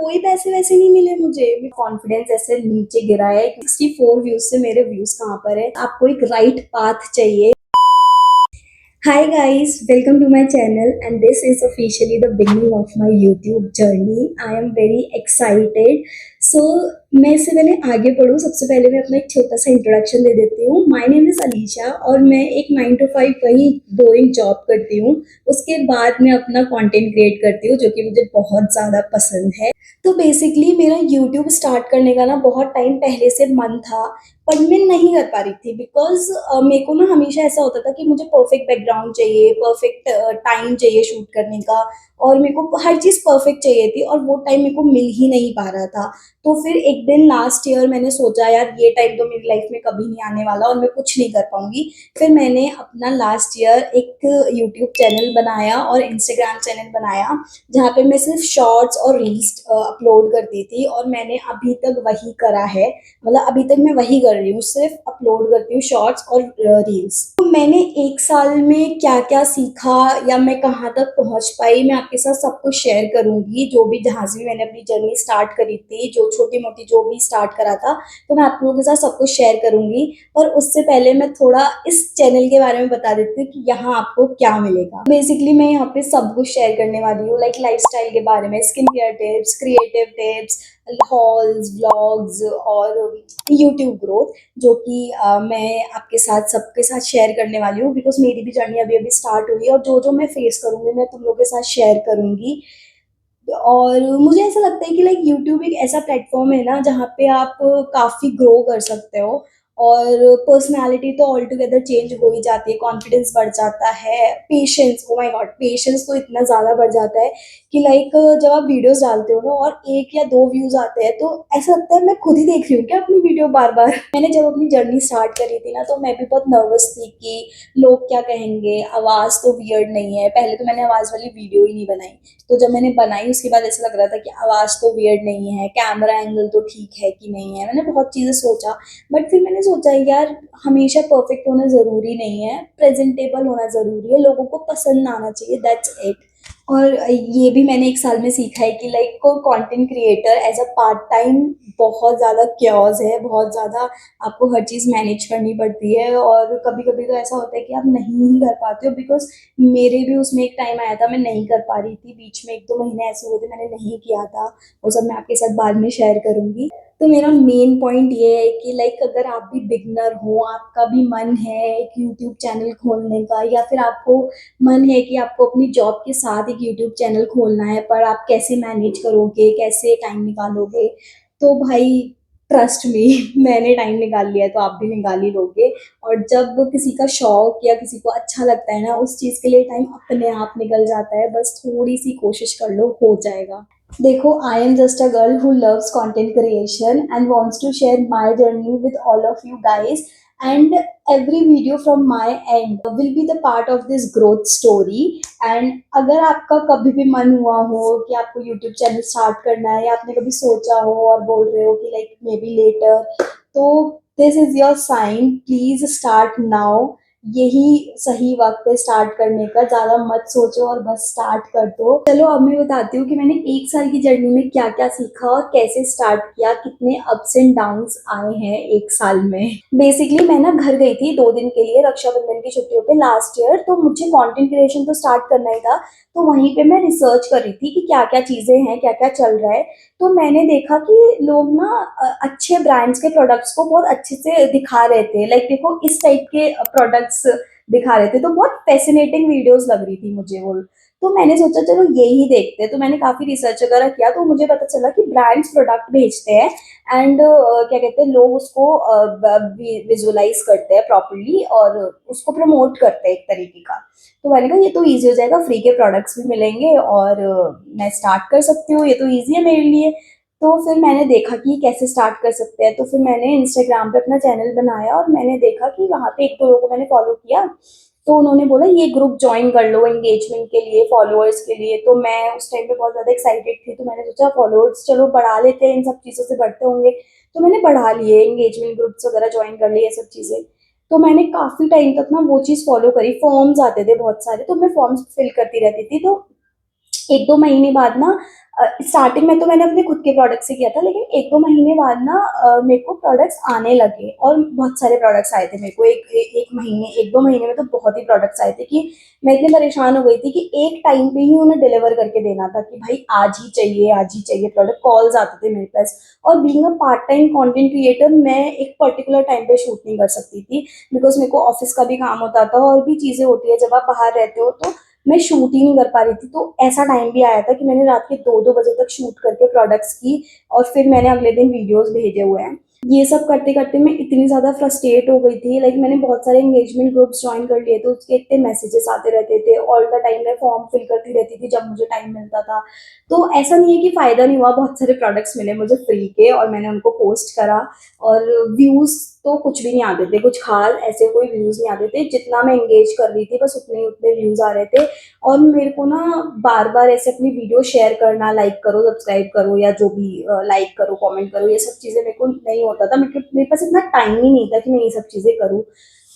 कोई पैसे वैसे नहीं मिले मुझे। कॉन्फिडेंस ऐसे नीचे गिरा है। 64 व्यूज से मेरे व्यूज कहाँ पर है। आपको एक राइट पाथ चाहिए। Hi guys, welcome to my channel and this is officially the beginning of my YouTube journey. I am very excited. So मैं इससे पहले आगे बढ़ूँ सबसे पहले मैं अपना एक छोटा सा इंट्रोडक्शन दे देती हूँ। माय नेम इज़ अलीशा और मैं एक 9 to 5 वही बोरिंग जॉब करती हूँ। उसके बाद मैं अपना कंटेंट क्रिएट करती हूँ जो कि मुझे बहुत ज़्यादा पसंद है। तो बेसिकली मेरा यूट्यूब स्टार्ट करने का ना बहुत टाइम पहले से मन था, पर मैं नहीं कर पा रही थी बिकॉज मेरे को ना हमेशा ऐसा होता था कि मुझे परफेक्ट बैकग्राउंड चाहिए, परफेक्ट टाइम चाहिए शूट करने का, और मेरे को हर चीज़ परफेक्ट चाहिए थी और वो टाइम मेरे को मिल ही नहीं पा रहा था। तो फिर एक दिन लास्ट ईयर मैंने सोचा यार ये टाइम तो मेरी लाइफ में कभी नहीं आने वाला और मैं कुछ नहीं कर पाऊंगी। फिर मैंने अपना लास्ट ईयर एक यूट्यूब चैनल बनाया और इंस्टाग्राम चैनल बनाया जहाँ पे मैं सिर्फ शॉर्ट्स और रील्स अपलोड करती थी और मैंने अभी तक वही करा है। मतलब अभी तक मैं वही कर रही हूँ, सिर्फ अपलोड करती हूँ शॉर्ट्स और रील्स। तो मैंने एक साल में क्या क्या सीखा या मैं कहाँ तक पहुँच पाई मैं आपके साथ सब कुछ शेयर करूंगी। जो भी जहाँ से भी मैंने अपनी जर्नी स्टार्ट करी थी, जो छोटी मोटी जो भी स्टार्ट करा था, तो मैं आप लोगों के साथ सब कुछ शेयर करूंगी। पर उससे पहले मैं थोड़ा इस चैनल के बारे में बता देती हूँ कि यहाँ आपको क्या मिलेगा। बेसिकली मैं यहाँ पे सब कुछ शेयर करने वाली हूँ, लाइक लाइफस्टाइल के बारे में, skin care tips, creative tips, halls, vlogs और यूट्यूब ग्रोथ, जो कि मैं आपके साथ सबके साथ शेयर करने वाली हूँ बिकॉज मेरी भी जर्नी अभी अभी स्टार्ट हुई है और जो जो मैं फेस करूँगी मैं तुम लोगों के साथ शेयर करूँगी। और मुझे ऐसा लगता है कि लाइक यूट्यूब एक ऐसा प्लेटफॉर्म है ना जहाँ पे आप काफ़ी ग्रो कर सकते हो और पर्सनालिटी तो ऑल टुगेदर चेंज हो ही जाती है, कॉन्फिडेंस बढ़ जाता है, patience, oh my God patience तो इतना ज़्यादा बढ़ जाता है कि लाइक जब आप वीडियोस डालते हो ना और एक या दो व्यूज आते हैं तो ऐसा लगता है मैं खुद ही देख रही हूँ क्या अपनी वीडियो बार बार। मैंने जब अपनी जर्नी स्टार्ट करी थी ना तो मैं भी बहुत नर्वस थी कि लोग क्या कहेंगे, आवाज़ तो वियर्ड नहीं है। पहले तो मैंने आवाज़ वाली वीडियो ही नहीं बनाई, तो जब मैंने बनाई उसके बाद ऐसा लग रहा था कि आवाज़ तो वियर्ड नहीं है, कैमरा एंगल तो ठीक है कि नहीं है। मैंने बहुत चीज़ें सोचा, बट फिर मैंने सोचा यार हमेशा परफेक्ट होना ज़रूरी नहीं है, प्रेजेंटेबल होना ज़रूरी है, लोगों को पसंद आना चाहिए, दैट्स इट। और ये भी मैंने एक साल में सीखा है कि लाइक को content creator as a part time बहुत ज़्यादा क्योज है, बहुत ज़्यादा आपको हर चीज़ मैनेज करनी पड़ती है और कभी कभी तो ऐसा होता है कि आप नहीं ही कर पाते हो। बिकॉज मेरे भी उसमें एक टाइम आया था मैं नहीं कर पा रही थी, बीच में 1-2 महीने ऐसे हुए थे मैंने नहीं किया था, वो सब मैं आपके साथ बाद में शेयर करूंगी। तो मेरा मेन पॉइंट ये है कि लाइक अगर आप भी बिगनर हो, आपका भी मन है एक यूट्यूब चैनल खोलने का, या फिर आपको मन है कि आपको अपनी जॉब के साथ एक यूट्यूब चैनल खोलना है पर आप कैसे मैनेज करोगे, कैसे टाइम निकालोगे, तो भाई ट्रस्ट मी मैंने टाइम निकाल लिया है तो आप भी निकाल ही लोगे। और जब किसी का शौक या किसी को अच्छा लगता है ना उस चीज़ के लिए टाइम अपने आप निकल जाता है, बस थोड़ी सी कोशिश कर लो हो जाएगा। देखो, I am just a girl who loves content creation and wants to share my journey with all of you guys, and every video from my end will be the part of this growth story। and अगर आपका कभी भी मन हुआ हो कि आपको YouTube channel start करना है या आपने कभी सोचा हो और बोल रहे हो कि लाइक मे बी लेटर, तो this is your sign, please start now. यही सही वक्त है स्टार्ट करने का, ज्यादा मत सोचो और बस स्टार्ट कर दो। चलो अब मैं बताती हूँ कि मैंने एक साल की जर्नी में क्या क्या सीखा और कैसे स्टार्ट किया, कितने अप्स एंड डाउन्स आए हैं एक साल में। बेसिकली मैं ना घर गई थी 2 दिन के लिए रक्षाबंधन की छुट्टियों पे लास्ट ईयर, तो मुझे कंटेंट क्रिएशन तो स्टार्ट करना ही था। तो वहीं पे मैं रिसर्च कर रही थी कि क्या क्या चीजें हैं, क्या क्या चल रहा है। तो मैंने देखा कि लोग ना अच्छे ब्रांड्स के प्रोडक्ट्स को बहुत अच्छे से दिखा रहे थे, लाइक देखो इस टाइप के प्रोडक्ट्स दिखा रहे थे, तो बहुत फैसिनेटिंग वीडियोस लग रही थी मुझे वो। तो मैंने सोचा चलो यही देखते हैं, तो मैंने काफी रिसर्च वगैरह किया तो मुझे पता चला कि ब्रांड्स प्रोडक्ट भेजते हैं एंड क्या कहते हैं लोग उसको विजुअलाइज करते हैं प्रॉपरली और उसको प्रमोट करते हैं एक तरीके का। तो मैंने कहा ये तो ईजी हो जाएगा, फ्री के प्रोडक्ट्स भी मिलेंगे और मैं स्टार्ट कर सकती हूँ, ये तो ईजी है मेरे लिए। तो फिर मैंने देखा कि कैसे स्टार्ट कर सकते हैं, तो फिर मैंने इंस्टाग्राम पे अपना चैनल बनाया और मैंने देखा कि वहाँ पे 1-2 लोगों को मैंने फॉलो किया। तो उन्होंने बोला ये ग्रुप ज्वाइन कर लो एंगेजमेंट के लिए, फॉलोअर्स के लिए। तो मैं उस टाइम पे बहुत ज़्यादा एक्साइटेड थी, तो मैंने सोचा फॉलोअर्स चलो बढ़ा लेते हैं, इन सब चीज़ों से बढ़ते होंगे। तो मैंने बढ़ा लिए, एंगेजमेंट ग्रुप्स वगैरह ज्वाइन कर लिए, ये सब चीज़ें। तो मैंने काफ़ी टाइम तक ना वो चीज़ फॉलो करी। फॉर्म्स आते थे बहुत सारे, तो मैं फॉर्म्स फिल करती रहती थी। तो एक दो महीने बाद ना स्टार्टिंग में तो मैंने अपने खुद के प्रोडक्ट से किया था, लेकिन एक दो महीने बाद ना मेरे को प्रोडक्ट्स आने लगे और बहुत सारे प्रोडक्ट्स आए थे मेरे को। एक महीने, एक दो महीने में तो बहुत ही प्रोडक्ट्स आए थे कि मैं इतनी परेशान हो गई थी कि एक टाइम पे ही उन्हें डिलीवर करके देना था कि भाई आज ही चाहिए, आज ही चाहिए प्रोडक्ट। कॉल्स आते थे मेरे पास। और being a part time content creator, मैं एक पर्टिकुलर टाइम पे शूट नहीं कर सकती थी, बिकॉज मेरे को ऑफिस का भी काम होता था और भी चीजें होती है जब आप बाहर रहते हो, तो मैं शूट ही नहीं कर पा रही थी। तो ऐसा टाइम भी आया था कि मैंने रात के 2-2 बजे तक शूट करके प्रोडक्ट्स की और फिर मैंने अगले दिन वीडियोस भेजे हुए हैं। ये सब करते करते मैं इतनी ज़्यादा फ्रस्ट्रेट हो गई थी। लाइक मैंने बहुत सारे एंगेजमेंट ग्रुप्स ज्वाइन कर लिए थे, उसके इतने मैसेजेस आते रहते थे ऑल द टाइम। मैं फॉर्म फिल करती रहती थी जब मुझे टाइम मिलता था। तो ऐसा नहीं है कि फ़ायदा नहीं हुआ, बहुत सारे प्रोडक्ट्स मिले मुझे फ्री के और मैंने उनको पोस्ट करा। और व्यूज़ तो कुछ भी नहीं आते थे, कुछ खास ऐसे कोई व्यूज़ नहीं आते थे। जितना मैं एंगेज कर रही थी बस उतने उतने व्यूज़ आ रहे थे। और मेरे को ना बार बार ऐसे अपनी वीडियो शेयर करना, लाइक करो, सब्सक्राइब करो या जो भी, लाइक करो, कमेंट करो, ये सब चीज़ें मेरे को नहीं होता था। मेरे पास इतना टाइम ही नहीं था कि मैं ये सब चीज़ें करूँ।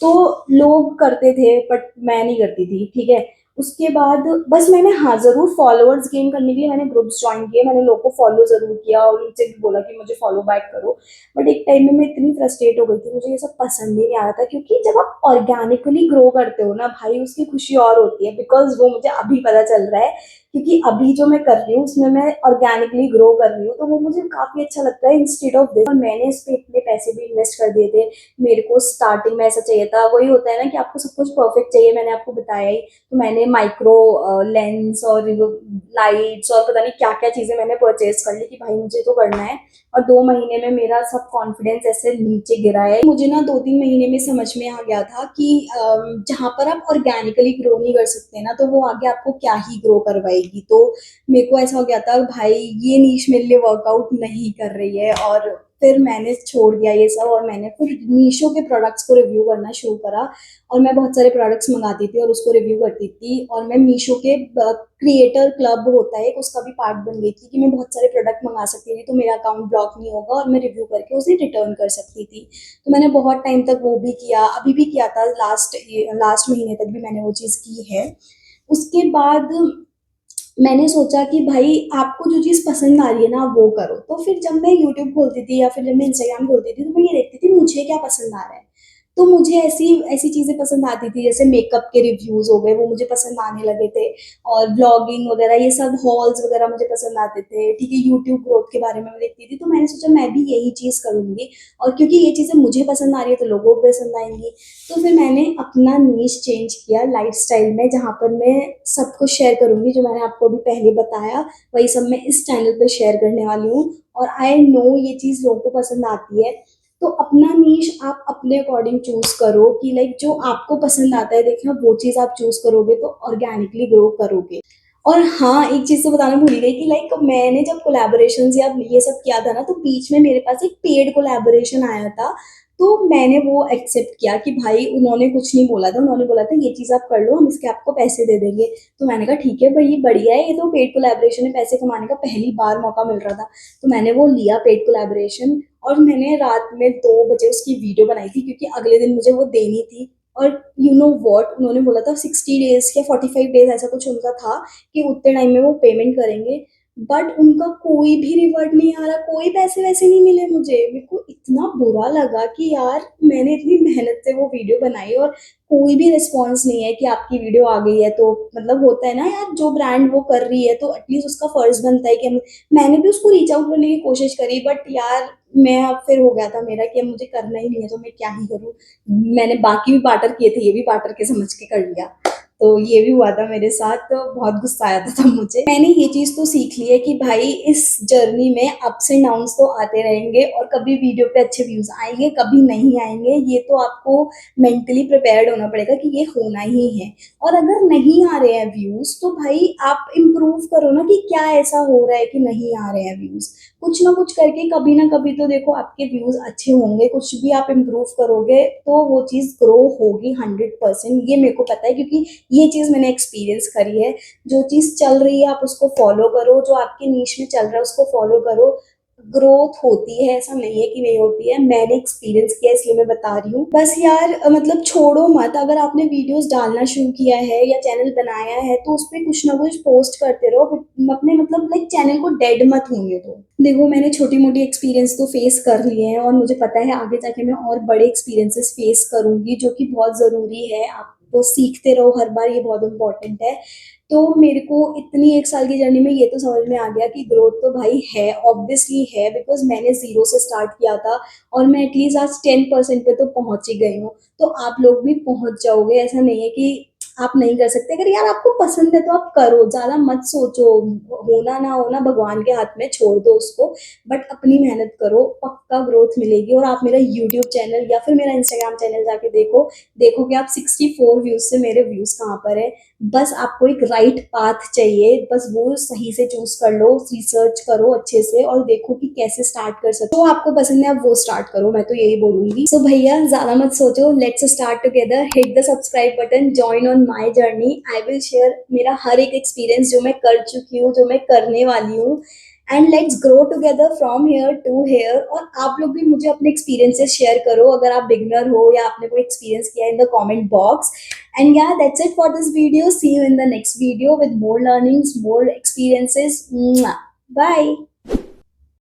तो लोग करते थे बट मैं नहीं करती थी, ठीक है। उसके बाद बस मैंने, हाँ, ज़रूर फॉलोअर्स गेन करने के लिए मैंने ग्रुप्स ज्वाइन किए, मैंने लोगों को फॉलो ज़रूर किया और उनसे भी बोला कि मुझे फॉलो बैक करो। बट एक टाइम में मैं इतनी फ्रस्ट्रेट हो गई थी, मुझे ये सब पसंद ही नहीं आ रहा था, क्योंकि जब आप ऑर्गेनिकली ग्रो करते हो ना भाई, उसकी खुशी और होती है। बिकॉज वो मुझे अभी पता चल रहा है, क्योंकि अभी जो मैं कर रही हूँ उसमें मैं ऑर्गेनिकली ग्रो कर रही हूँ, तो वो मुझे काफी अच्छा लगता है इंस्टेड ऑफ दिस। और मैंने इस पे इतने पैसे भी इन्वेस्ट कर दिए थे। मेरे को स्टार्टिंग में ऐसा चाहिए था, वही होता है ना कि आपको सब कुछ परफेक्ट चाहिए, मैंने आपको बताया ही। तो मैंने माइक्रो लेंस और लाइट्स और पता नहीं क्या क्या चीजें मैंने परचेज कर ली कि भाई मुझे तो करना है। और 2 महीने में मेरा सब कॉन्फिडेंस ऐसे नीचे गिरा है। मुझे ना 2-3 महीने में समझ में आ गया था कि जहाँ पर आप ऑर्गेनिकली ग्रो नहीं कर सकते ना, तो वो आगे आपको क्या ही ग्रो करवाएगी। तो मेरे को ऐसा हो गया था भाई ये नीश मेरे लिए वर्कआउट नहीं कर रही है। और फिर मैंने छोड़ दिया ये सब और मैंने फिर मीशो के प्रोडक्ट्स को रिव्यू करना शुरू करा। और मैं बहुत सारे प्रोडक्ट्स मंगाती थी और उसको रिव्यू करती थी। और मैं मीशो के क्रिएटर क्लब होता है एक, उसका भी पार्ट बन गई थी कि मैं बहुत सारे प्रोडक्ट मंगा सकती थी, तो मेरा अकाउंट ब्लॉक नहीं होगा और मैं रिव्यू करके उसे रिटर्न कर सकती थी। तो मैंने बहुत टाइम तक वो भी किया, अभी भी किया था, लास्ट लास्ट महीने तक भी मैंने वो चीज़ की है। उसके बाद मैंने सोचा कि भाई आपको जो चीज़ पसंद आ रही है ना आप वो करो। तो फिर जब मैं यूट्यूब खोलती थी या फिर जब मैं इंस्टाग्राम खोलती थी, तो मैं ये देखती थी मुझे क्या पसंद आ रहा है। तो मुझे ऐसी ऐसी चीज़ें पसंद आती थी, जैसे मेकअप के रिव्यूज़ हो गए, वो मुझे पसंद आने लगे थे। और ब्लॉगिंग वगैरह, ये सब हॉल्स वगैरह मुझे पसंद आते थे, ठीक है। यूट्यूब ग्रोथ के बारे में मैं देखती थी, तो मैंने सोचा मैं भी यही चीज़ करूँगी। और क्योंकि ये चीज़ें मुझे पसंद आ रही है तो लोगों को पसंद आएंगी। तो फिर मैंने अपना नीश चेंज किया लाइफस्टाइल में, जहाँ पर मैं सब कुछ शेयर करूंगी जो मैंने आपको अभी पहले बताया, वही सब मैं इस चैनल पे शेयर करने वाली हूँ। और आई नो ये चीज़ लोगों को पसंद आती है। तो अपना नीश आप अपने अकॉर्डिंग चूज करो कि लाइक जो आपको पसंद आता है, देखना वो चीज़ आप चूज करोगे तो ऑर्गेनिकली ग्रो करोगे। और हाँ, एक चीज़ तो बताना भूल ही गई कि लाइक मैंने जब कोलैबोरेशंस या ये सब किया था ना, तो बीच में मेरे पास एक पेड कोलैबोरेशन आया था। तो मैंने वो एक्सेप्ट किया कि भाई उन्होंने कुछ नहीं बोला था, उन्होंने बोला था ये चीज़ आप कर लो, हम इसके आपको पैसे दे देंगे। तो मैंने कहा ठीक है भाई, ये बढ़िया है, ये तो पेड कोलैबोरेशन में पैसे कमाने का पहली बार मौका मिल रहा था। तो मैंने वो लिया पेड कोलैबोरेशन। और मैंने रात में 2 बजे उसकी वीडियो बनाई थी, क्योंकि अगले दिन मुझे वो देनी थी। और यू नो वॉट, उन्होंने बोला था 60 डेज या 45 डेज, ऐसा कुछ उनका था कि उतने टाइम में वो पेमेंट करेंगे। बट उनका कोई भी रिवर्ट नहीं आ रहा, कोई पैसे वैसे नहीं मिले मुझे। मेरे को इतना बुरा लगा कि यार मैंने इतनी मेहनत से वो वीडियो बनाई और कोई भी रिस्पॉन्स नहीं है कि आपकी वीडियो आ गई है। तो मतलब होता है ना यार, जो ब्रांड वो कर रही है तो एटलीस्ट उसका फर्ज बनता है कि मैंने भी उसको रीच आउट करने की कोशिश करी, बट यार मैं अब फिर हो गया था मेरा कि अब मुझे करना ही नहीं है तो मैं क्या ही करूँ। मैंने बाकी भी बार्टर किए थे, ये भी बार्टर के समझ के कर लिया। तो ये भी हुआ था मेरे साथ, तो बहुत गुस्सा आया था तब मुझे। मैंने ये चीज तो सीख ली है कि भाई इस जर्नी में अप्स एंड डाउन्स तो आते रहेंगे, और कभी वीडियो पे अच्छे व्यूज आएंगे, कभी नहीं आएंगे। ये तो आपको मेंटली प्रिपेयर्ड होना पड़ेगा कि ये होना ही है। और अगर नहीं आ रहे हैं व्यूज, तो भाई आप इम्प्रूव करो ना कि क्या ऐसा हो रहा है कि नहीं आ रहे हैं व्यूज। कुछ ना कुछ करके कभी ना कभी तो देखो आपके व्यूज अच्छे होंगे, कुछ भी आप इम्प्रूव करोगे तो वो चीज़ ग्रो होगी 100%। ये मेरे को पता है, क्योंकि ये चीज़ मैंने एक्सपीरियंस करी है। जो चीज़ चल रही है आप उसको फॉलो करो, जो आपके नीश में चल रहा है उसको फॉलो करो। ग्रोथ होती है, ऐसा नहीं है कि नहीं होती है। मैंने एक्सपीरियंस किया इसलिए मैं बता रही हूँ। बस यार मतलब छोड़ो मत, अगर आपने वीडियोस डालना शुरू किया है या चैनल बनाया है तो उस पे कुछ ना कुछ पोस्ट करते रहो, अपने मतलब लाइक चैनल को डेड मत होने दो। देखो मैंने छोटी मोटी एक्सपीरियंस तो फेस कर लिए हैं और मुझे पता है आगे जाके मैं और बड़े एक्सपीरियंसेस फेस करूंगी, जो कि बहुत ज़रूरी है। आप तो सीखते रहो हर बार, ये बहुत इंपॉर्टेंट है। तो मेरे को इतनी 1 साल की जर्नी में ये तो समझ में आ गया कि ग्रोथ तो भाई है, ऑब्वियसली है, बिकॉज़ मैंने ज़ीरो से स्टार्ट किया था और मैं एटलीस्ट आज 10% पे तो पहुँच ही गई हूँ। तो आप लोग भी पहुँच जाओगे, ऐसा नहीं है कि आप नहीं कर सकते। अगर यार आपको पसंद है तो आप करो, ज़्यादा मत सोचो, होना ना होना भगवान के हाथ में, छोड़ दो उसको। बट अपनी मेहनत करो, पक्का ग्रोथ मिलेगी। और आप मेरा यूट्यूब चैनल या फिर मेरा इंस्टाग्राम चैनल जाके देखो, देखोगे आप 64 व्यूज़ से मेरे व्यूज़ कहाँ पर है। बस आपको एक राइट पाथ चाहिए, बस वो सही से चूज कर लो, रिसर्च करो अच्छे से और देखो कि कैसे स्टार्ट कर सकते हो। आपको पसंद है आप वो स्टार्ट करो, मैं तो यही बोलूंगी। सो भैया ज्यादा मत सोचो, let's start together. Hit the subscribe button, join on my journey. I will share मेरा हर एक एक्सपीरियंस जो मैं कर चुकी हूँ, जो मैं करने वाली हूँ, and let's grow together from here to here. और आप लोग भी मुझे अपने एक्सपीरियंसेस शेयर करो, अगर आप बिगनर हो या आपने कोई एक्सपीरियंस किया, in the comment box. And yeah, that's it for this video. See you in the next video with more learnings, more experiences. Mwah. Bye.